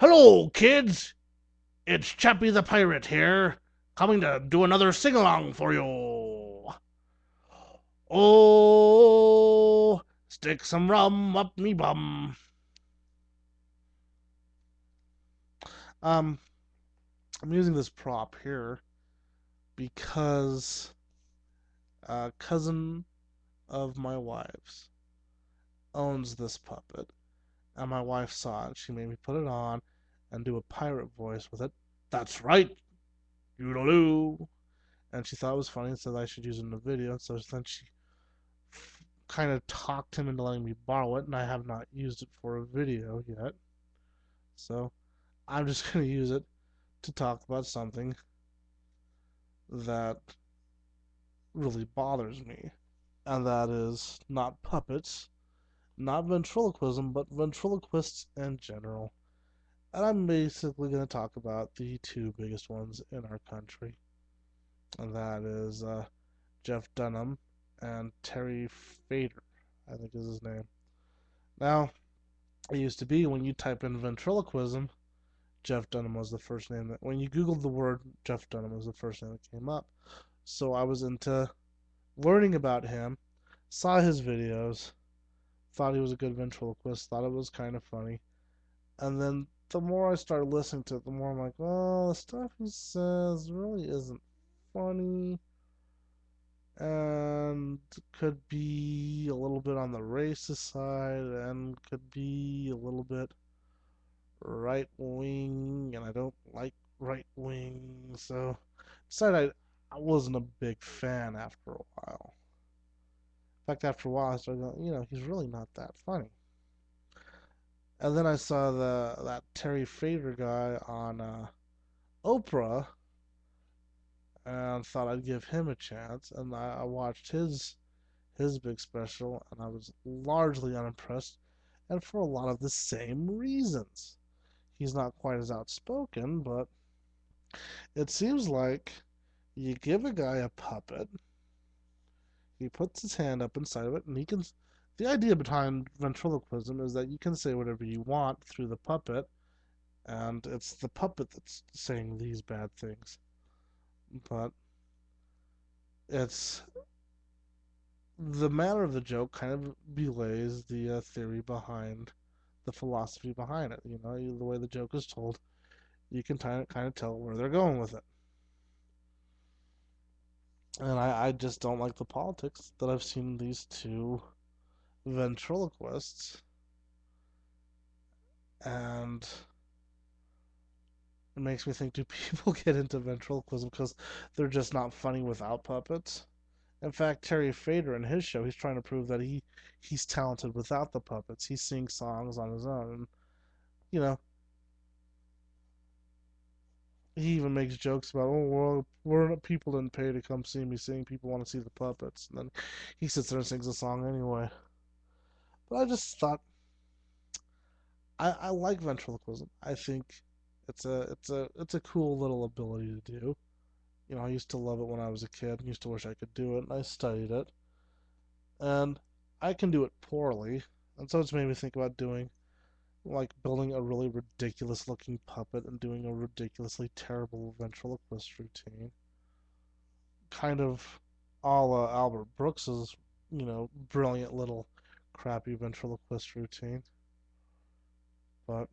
Hello, kids! It's Chappie the Pirate here, coming to do another sing along for you. Oh, stick some rum up me bum. Um, I'm using this prop here because a cousin of my wife's owns this puppet, and my wife saw it. She made me put it on and do a pirate voice with it. That's right, you and she thought it was funny and said I should use it in a video. So then she kind of talked him into letting me borrow it, and I have not used it for a video yet. So I'm just going to use it to talk about something that really bothers me, and that is not puppets, not ventriloquism, but ventriloquists in general. And I'm basically going to talk about the two biggest ones in our country, and that is Jeff Dunham and Terry Fader, I think is his name. Now, it used to be when you type in ventriloquism, Jeff Dunham was the first name that, when you Googled the word Jeff Dunham, was the first name that came up. So I was into learning about him, saw his videos, thought he was a good ventriloquist, thought it was kind of funny. And then the more I started listening to it, the more I'm like, well, the stuff he says really isn't funny and could be a little bit on the racist side and could be a little bit right wing, and I don't like right wing, so decided I wasn't a big fan after a while. In fact, after a while, I started going, he's really not that funny. And then I saw that Terry Fader guy on Oprah, and thought I'd give him a chance. And I watched his big special, and I was largely unimpressed, and for a lot of the same reasons. He's not quite as outspoken, but it seems like you give a guy a puppet, he puts his hand up inside of it, and he can. The idea behind ventriloquism is that you can say whatever you want through the puppet, and it's the puppet that's saying these bad things. But it's the manner of the joke kind of belays the theory behind the philosophy behind it. The way the joke is told, you can kind of tell where they're going with it. And I just don't like the politics that I've seen these two ventriloquists, and it makes me think, do people get into ventriloquism because they're just not funny without puppets? In fact, Terry Fader in his show, he's trying to prove that he's talented without the puppets. He sings songs on his own. And, you know, he even makes jokes about, oh, well, people didn't pay to come see me sing. People want to see the puppets. And then he sits there and sings a song anyway. But I just thought, I like ventriloquism. I think it's a cool little ability to do. I used to love it when I was a kid. Used to wish I could do it, and I studied it. And I can do it poorly, and so it's made me think about doing, like, building a really ridiculous looking puppet and doing a ridiculously terrible ventriloquist routine. Kind of a la Albert Brooks's, brilliant little crappy ventriloquist routine. But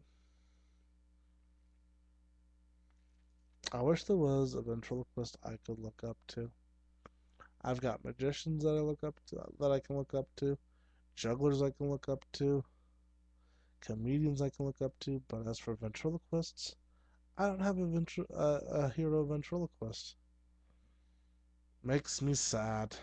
I wish there was a ventriloquist I could look up to. I've got magicians that I can look up to, jugglers I can look up to, comedians I can look up to, but as for ventriloquists, I don't have a hero ventriloquist. Makes me sad.